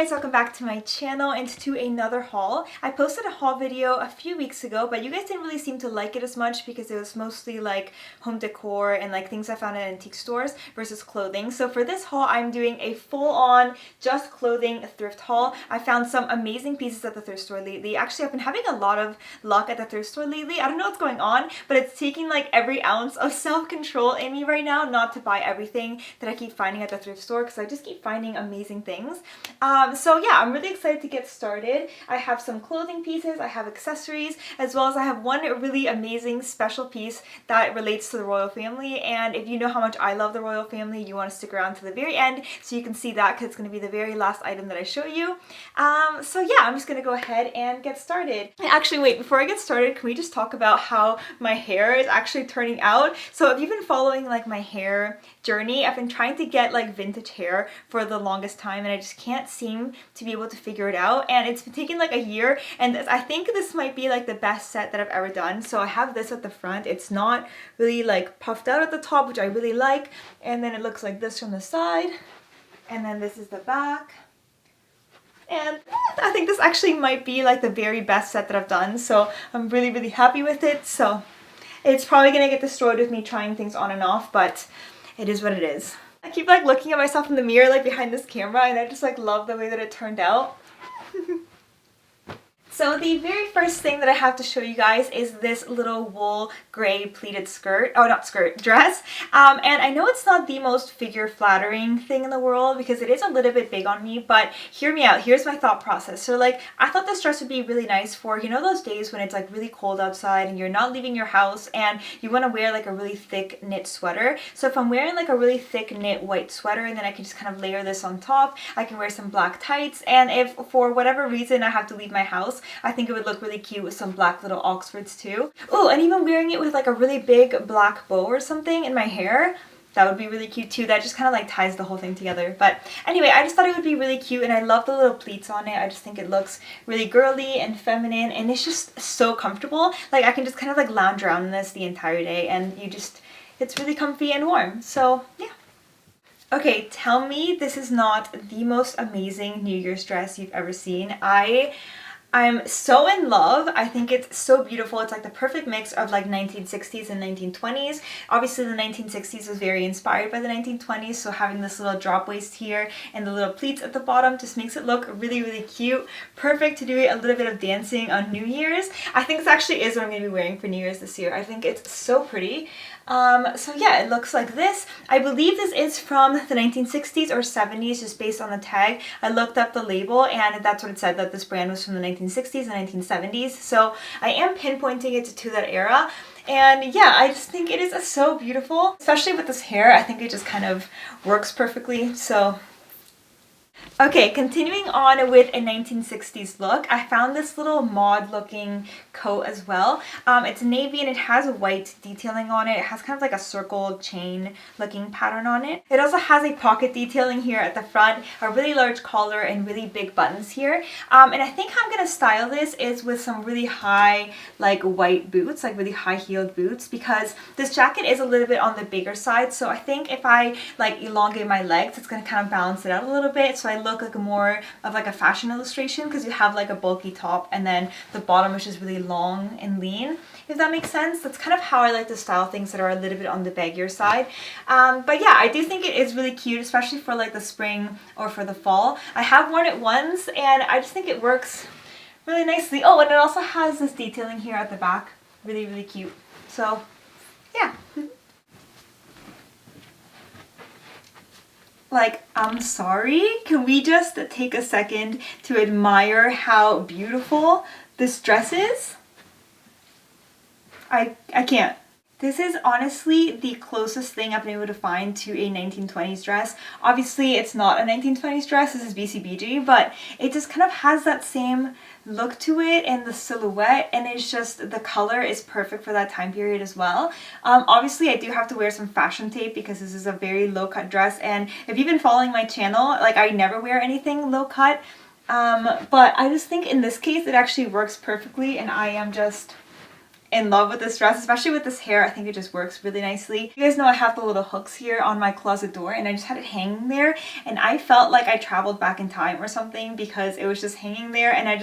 guys, welcome back to my channel and to another haul. I posted a haul video a few weeks ago, but you guys didn't really seem to like it as much because it was mostly like home decor and like things I found at antique stores versus clothing. So for this haul, I'm doing a full-on just clothing thrift haul. I found some amazing pieces at the thrift store lately. Actually, I've been having a lot of luck at the thrift store lately. I don't know what's going on, but it's taking like every ounce of self-control in me right now not to buy everything that I keep finding at the thrift store because I just keep finding amazing things. So yeah, I'm really excited to get started. I have some clothing pieces, I have accessories, as well as I have one really amazing special piece that relates to the royal family. And if you know how much I love the royal family, you want to stick around to the very end so you can see that because it's going to be the very last item that I show you. So yeah, I'm just going to go ahead and get started. Actually, wait, before I get started, can we just talk about how my hair is actually turning out? So if you've been following like my hair journey, I've been trying to get like vintage hair for the longest time and I just can't seem to be able to figure it out, and it's been taking like a year, and I think this might be like the best set that I've ever done. So I have this at the front. It's not really like puffed out at the top, which I really like, and then it looks like this from the side, and then this is the back. And I think this actually might be like the very best set that I've done, so I'm really happy with it. So it's probably gonna get destroyed with me trying things on and off, but it is what it is. I keep like looking at myself in the mirror like behind this camera, and I just like love the way that it turned out. So the very first thing that I have to show you guys is this little wool gray pleated skirt. Oh, not skirt, dress. And I know it's not the most figure flattering thing in the world because it is a little bit big on me, but hear me out. Here's my thought process. So like, I thought this dress would be really nice for, you know, those days when it's like really cold outside and you're not leaving your house and you want to wear like a really thick knit sweater. So if I'm wearing like a really thick knit white sweater, and then I can just kind of layer this on top, I can wear some black tights. And if for whatever reason I have to leave my house, I think it would look really cute with some black little Oxfords too. Oh, and even wearing it with like a really big black bow or something in my hair, that would be really cute too. That just kind of like ties the whole thing together. But anyway, I just thought it would be really cute, and I love the little pleats on it. I just think it looks really girly and feminine, and it's just so comfortable. Like I can just kind of like lounge around in this the entire day, and it's really comfy and warm. So yeah. Okay, tell me this is not the most amazing New Year's dress you've ever seen. I'm so in love. I think it's so beautiful. It's like the perfect mix of like 1960s and 1920s. Obviously the 1960s was very inspired by the 1920s, so having this little drop waist here and the little pleats at the bottom just makes it look really cute. Perfect to do a little bit of dancing on New Year's. I think this actually is what I'm going to be wearing for New Year's this year. I think it's so pretty. So yeah, it looks like this. I believe this is from the 1960s or 70s, just based on the tag. I looked up the label and that's what it said, that this brand was from the 1960s and 1970s. So I am pinpointing it to that era. And yeah, I just think it is so beautiful, especially with this hair. I think it just kind of works perfectly. So okay, continuing on with a 1960s look, I found this little mod looking coat as well. It's navy and it has white detailing on it. It has kind of like a circle chain looking pattern on it. It also has a pocket detailing here at the front, a really large collar, and really big buttons here. And I think how I'm going to style this is with some really high like white boots, like really high heeled boots, because this jacket is a little bit on the bigger side. So I think if I like elongate my legs, it's going to kind of balance it out a little bit. So I look like more of like a fashion illustration because you have like a bulky top and then the bottom is just really long and lean, if that makes sense. That's kind of how I like to style things that are a little bit on the baggier side. But yeah, I do think it is really cute, especially for like the spring or for the fall. I have worn it once and I just think it works really nicely. Oh, and it also has this detailing here at the back. Really cute. So yeah. Like, I'm sorry, can we just take a second to admire how beautiful this dress is? I can't. This is honestly the closest thing I've been able to find to a 1920s dress. Obviously, it's not a 1920s dress, this is BCBG, but it just kind of has that same look to it and the silhouette, and it's just, the color is perfect for that time period as well. Obviously, I do have to wear some fashion tape because this is a very low-cut dress, and if you've been following my channel, like I never wear anything low-cut, but I just think in this case it actually works perfectly, and I am just in love with this dress, especially with this hair. I think it just works really nicely. You guys know I have the little hooks here on my closet door, and I just had it hanging there, and I felt like I traveled back in time or something because it was just hanging there, and I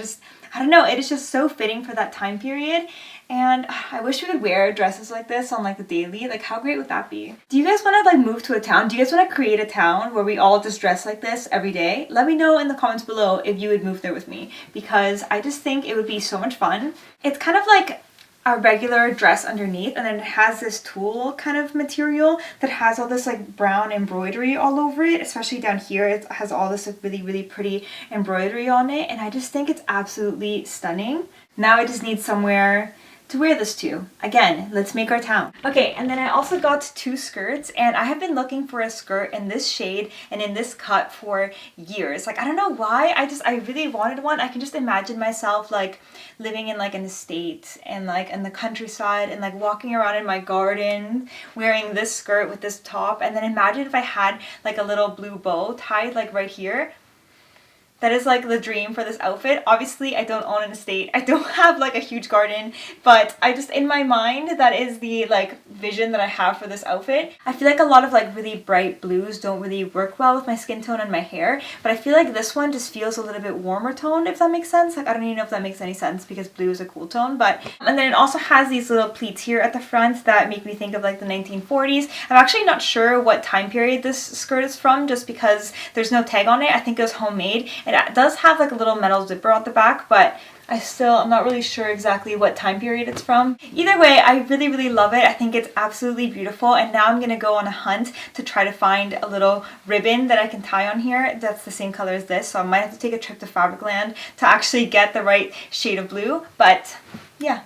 don't know, it is just so fitting for that time period. And I wish we could wear dresses like this on like the daily. Like, how great would that be? Do you guys want to like move to a town? Do you guys want to create a town where we all just dress like this every day? Let me know in the comments below if you would move there with me, because I just think it would be so much fun. It's kind of like a regular dress underneath, and then it has this tulle kind of material that has all this like brown embroidery all over it, especially down here. It has all this like really pretty embroidery on it, and I just think it's absolutely stunning. Now I just need somewhere to wear this to. Again, let's make our town. Okay, and then I also got 2 skirts, and I have been looking for a skirt in this shade and in this cut for years. Like, I don't know why, I really wanted one. I can just imagine myself like living in like an estate and like in the countryside and like walking around in my garden wearing this skirt with this top, and then imagine if I had like a little blue bow tied like right here. That is like the dream for this outfit. Obviously, I don't own an estate. I don't have like a huge garden, but I just, in my mind, that is the like vision that I have for this outfit. I feel like a lot of like really bright blues don't really work well with my skin tone and my hair, but I feel like this one just feels a little bit warmer toned, if that makes sense. Like, I don't even know if that makes any sense because blue is a cool tone, but, and then it also has these little pleats here at the front that make me think of like the 1940s. I'm actually not sure what time period this skirt is from, just because there's no tag on it. I think it was homemade. It does have like a little metal zipper at the back, but I'm not really sure exactly what time period it's from. Either way, I really love it. I think it's absolutely beautiful, and now I'm gonna go on a hunt to try to find a little ribbon that I can tie on here that's the same color as this, so I might have to take a trip to Fabricland to actually get the right shade of blue, but yeah.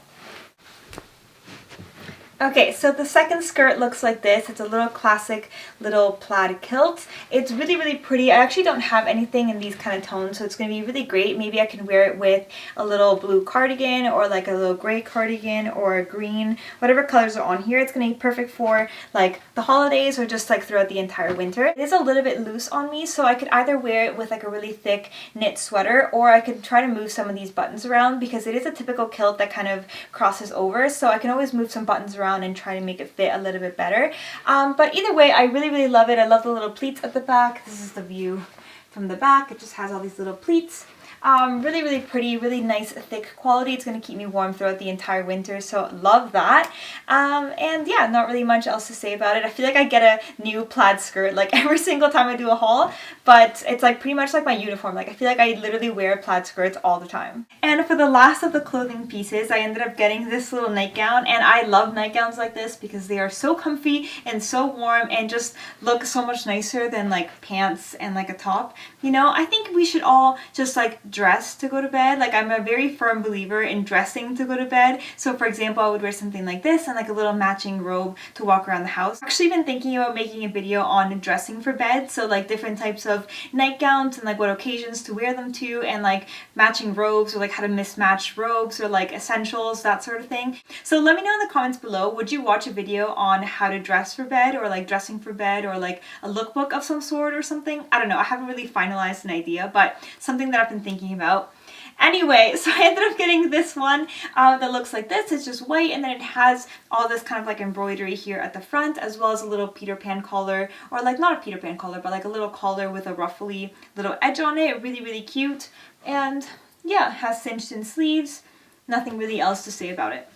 Okay, so the second skirt looks like this. It's a little classic little plaid kilt. It's really pretty. I actually don't have anything in these kind of tones, so it's going to be really great. Maybe I can wear it with a little blue cardigan or like a little gray cardigan or a green, whatever colors are on here. It's going to be perfect for like the holidays or just like throughout the entire winter. It is a little bit loose on me, so I could either wear it with like a really thick knit sweater, or I could try to move some of these buttons around because it is a typical kilt that kind of crosses over, so I can always move some buttons around and try to make it fit a little bit better. But either way, I really love it. I love the little pleats at the back. This is the view from the back. It just has all these little pleats. Really pretty, really nice thick quality. It's going to keep me warm throughout the entire winter, so love that. And yeah, not really much else to say about it. I feel like I get a new plaid skirt like every single time I do a haul, but it's like pretty much like my uniform. Like, I feel like I literally wear plaid skirts all the time. And for the last of the clothing pieces, I ended up getting this little nightgown, and I love nightgowns like this because they are so comfy and so warm and just look so much nicer than like pants and like a top. You know, I think we should all just like dress to go to bed. Like, I'm a very firm believer in dressing to go to bed. So for example, I would wear something like this and like a little matching robe to walk around the house. I've actually been thinking about making a video on dressing for bed, so like different types of nightgowns and like what occasions to wear them to, and like matching robes, or like how to mismatch robes, or like essentials, that sort of thing. So let me know in the comments below, would you watch a video on how to dress for bed, or like dressing for bed, or like a lookbook of some sort or something? I don't know, I haven't really finalized an idea, but something that I've been thinking about. Anyway, so I ended up getting this one that looks like this. It's just white, and then it has all this kind of like embroidery here at the front, as well as a little Peter Pan collar, or like not a Peter Pan collar, but like a little collar with a ruffly little edge on it. Really cute. And yeah, it has cinched in sleeves. Nothing really else to say about it.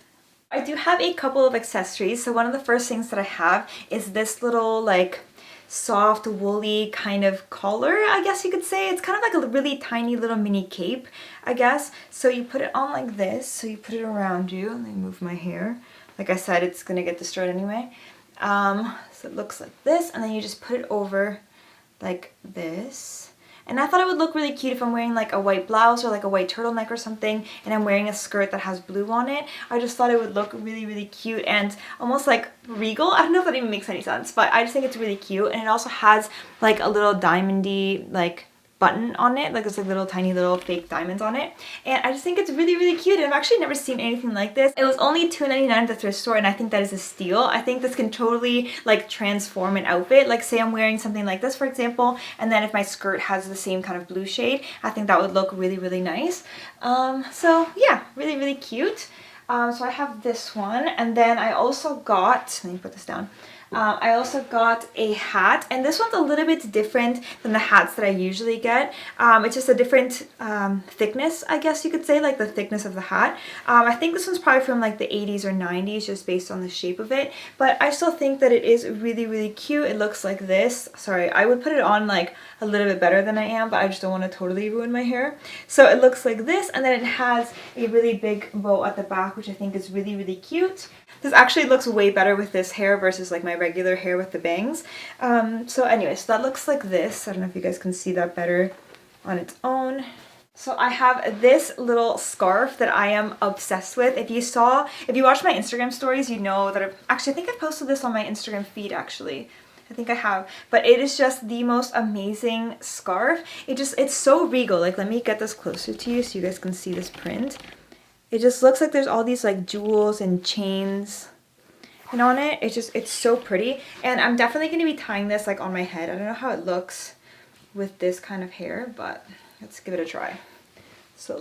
I do have a couple of accessories. So one of the first things that I have is this little like soft woolly kind of collar, I guess you could say. It's kind of like a really tiny little mini cape, I guess. So you put it on like this, so you put it around you. Let me move my hair. Like I said, it's gonna get destroyed anyway. So it looks like this, and then you just put it over like this. And I thought it would look really cute if I'm wearing like a white blouse or like a white turtleneck or something, and I'm wearing a skirt that has blue on it. I just thought it would look really cute and almost like regal. I don't know if that even makes any sense, but I just think it's really cute. And it also has like a little diamondy like button on it, like there's like little tiny little fake diamonds on it, and I just think it's really cute. And I've actually never seen anything like this. It was only $2.99 at the thrift store, and I think that is a steal. I think this can totally like transform an outfit. Like, say I'm wearing something like this, for example, and then if my skirt has the same kind of blue shade, I think that would look really nice. So yeah, really cute. So I have this one, and then I also got, let me put this down. I also got a hat, and this one's a little bit different than the hats that I usually get. It's just a different thickness, I guess you could say, like the thickness of the hat. I think this one's probably from like the 80s or 90s, just based on the shape of it, but I still think that it is really, really cute. It looks like this. Sorry, I would put it on like a little bit better than I am, but I just don't want to totally ruin my hair. So it looks like this, and then it has a really big bow at the back, which I think is really, really cute. This actually looks way better with this hair versus like my regular hair with the bangs. So anyways, that looks like this. I don't know if you guys can see that better on its own. So I have this little scarf that I am obsessed with. If you watch my Instagram stories, you know that I think I posted this on my Instagram feed actually. I think I have, but it is just the most amazing scarf. It's so regal. Like, let me get this closer to you so you guys can see this print. It just looks like there's all these like jewels and chains and on it. It's so pretty. And I'm definitely going to be tying this like on my head. I don't know how it looks with this kind of hair, but let's give it a try. So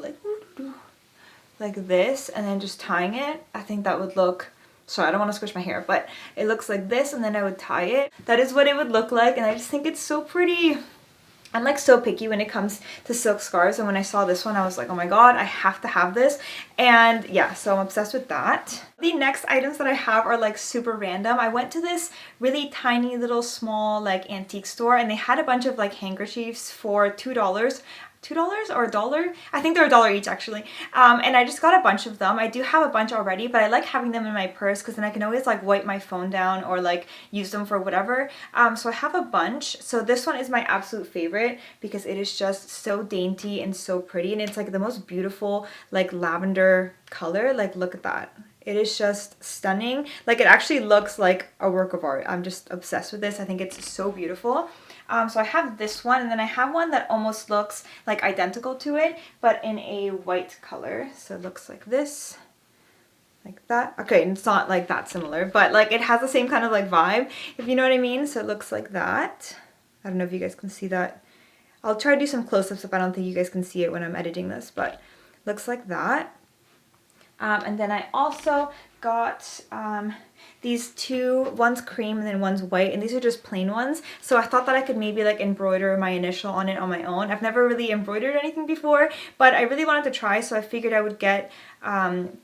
like this, and then just tying it. I think that would look, sorry, I don't want to squish my hair, but it looks like this, and then I would tie it. That is what it would look like, and I just think it's so pretty. I'm like so picky when it comes to silk scarves, and when I saw this one I was like, oh my god, I have to have this. And yeah, so I'm obsessed with that. The next items that I have are like super random. I went to this really tiny little small like antique store, and they had a bunch of like handkerchiefs for $2. $2 or $1? I think they're $1 each actually. And I just got a bunch of them. I do have a bunch already, but I like having them in my purse because then I can always like wipe my phone down or like use them for whatever. So I have a bunch. So this one is my absolute favorite because it is just so dainty and so pretty, and it's like the most beautiful like lavender color. Like, look at that. It is just stunning. Like, it actually looks like a work of art. I'm just obsessed with this. I think it's so beautiful. So I have this one, and then I have one that almost looks like identical to it, but in a white color. So it looks like this, like that. Okay, it's not like that similar, but like it has the same kind of like vibe, if you know what I mean. So it looks like that. I don't know if you guys can see that. I'll try to do some close-ups if I don't think you guys can see it when I'm editing this, but looks like that. And then I also got these two, one's cream and then one's white, and these are just plain ones. So I thought that I could maybe like embroider my initial on it on my own. I've never really embroidered anything before, but I really wanted to try, so I figured I would get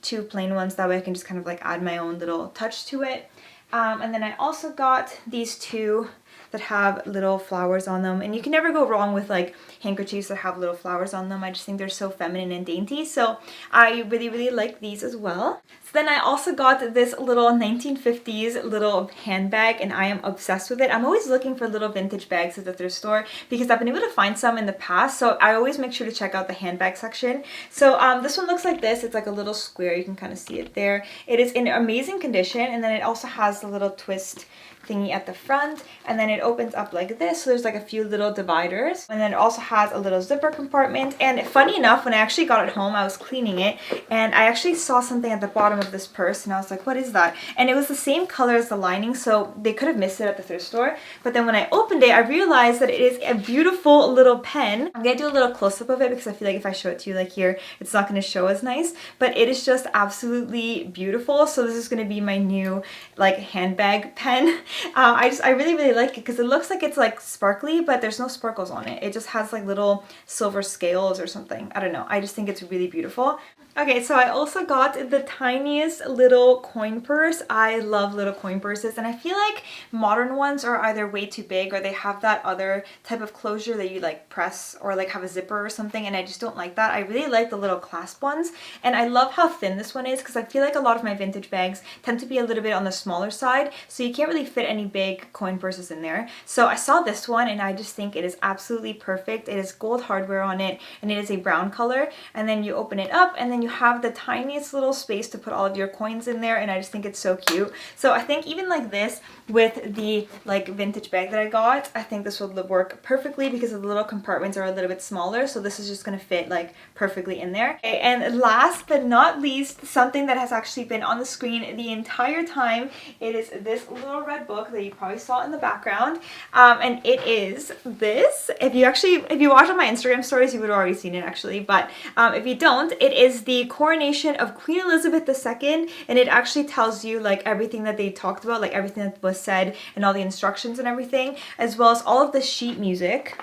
two plain ones. That way I can just kind of like add my own little touch to it. And then I also got these two that have little flowers on them, and you can never go wrong with like handkerchiefs that have little flowers on them. I just think they're so feminine and dainty, so I really, really like these as well. So then I also got this little 1950s little handbag, and I am obsessed with it. I'm always looking for little vintage bags at the thrift store because I've been able to find some in the past, so I always make sure to check out the handbag section. So this one looks like this. It's like a little square. You can kind of see it there. It is in amazing condition, and then it also has the little twist thingy at the front, and then it opens up like this, so there's like a few little dividers, and then it also has a little zipper compartment. And funny enough, when I actually got it home, I was cleaning it, and I actually saw something at the bottom of this purse, and I was like, what is that? And it was the same color as the lining, so they could have missed it at the thrift store. But then when I opened it, I realized that it is a beautiful little pen. I'm gonna do a little close-up of it because I feel like if I show it to you like here, it's not gonna show as nice, but it is just absolutely beautiful. So this is gonna be my new like handbag pen. I really, really like it because it looks like it's like sparkly, but there's no sparkles on it. It just has like little silver scales or something. I don't know. I just think it's really beautiful. Okay, so I also got the tiniest little coin purse. I love little coin purses, and I feel like modern ones are either way too big or they have that other type of closure that you like press or like have a zipper or something, and I just don't like that. I really like the little clasp ones, and I love how thin this one is because I feel like a lot of my vintage bags tend to be a little bit on the smaller side, so you can't really fit any big coin purses in there. So I saw this one, and I just think it is absolutely perfect. It is gold hardware on it, and it is a brown color, and then you open it up, and then you have the tiniest little space to put all of your coins in there, and I just think it's so cute. So I think even like this with the like vintage bag that I got, I think this will work perfectly because the little compartments are a little bit smaller, so this is just gonna fit like perfectly in there. Okay, and last but not least, something that has actually been on the screen the entire time, it is this little red book that you probably saw in the background. found. And it is this. If you watch on my Instagram stories, you would have already seen it actually, but if you don't, it is the coronation of Queen Elizabeth II, and it actually tells you like everything that they talked about, like everything that was said and all the instructions and everything, as well as all of the sheet music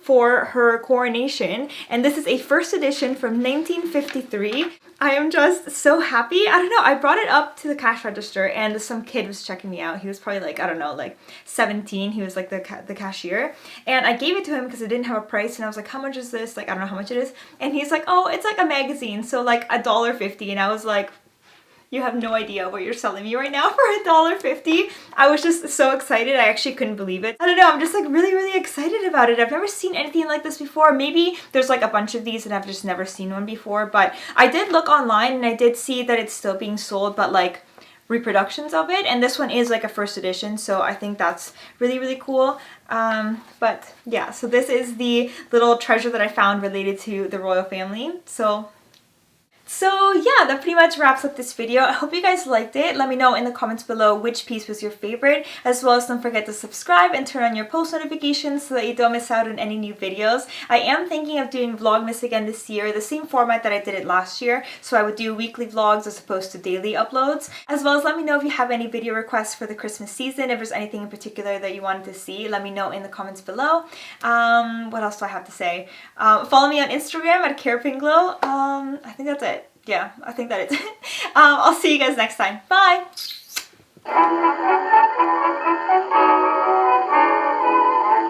for her coronation. And this is a first edition from 1953. I am just so happy. I don't know, I brought it up to the cash register and some kid was checking me out. He was probably like, I don't know, like 17. He was like the cashier. And I gave it to him because it didn't have a price, and I was like, how much is this? Like, I don't know how much it is. And he's like, oh, it's like a magazine, so like $1.50. And I was like, you have no idea what you're selling me right now for $1.50. I was just so excited. I actually couldn't believe it. I don't know, I'm just like really excited about it. I've never seen anything like this before. Maybe there's like a bunch of these and I've just never seen one before, but I did look online and I did see that it's still being sold, but like reproductions of it, and this one is like a first edition, so I think that's really cool. But yeah, so this is the little treasure that I found related to the royal family. So yeah, that pretty much wraps up this video. I hope you guys liked it. Let me know in the comments below which piece was your favorite, as well as don't forget to subscribe and turn on your post notifications so that you don't miss out on any new videos. I am thinking of doing Vlogmas again this year, the same format that I did it last year, so I would do weekly vlogs as opposed to daily uploads. As well as let me know if you have any video requests for the Christmas season. If there's anything in particular that you wanted to see, let me know in the comments below. What else do I have to say? Follow me on Instagram at Pinglo. I think that's it. Yeah, I think that is it. I'll see you guys next time. Bye!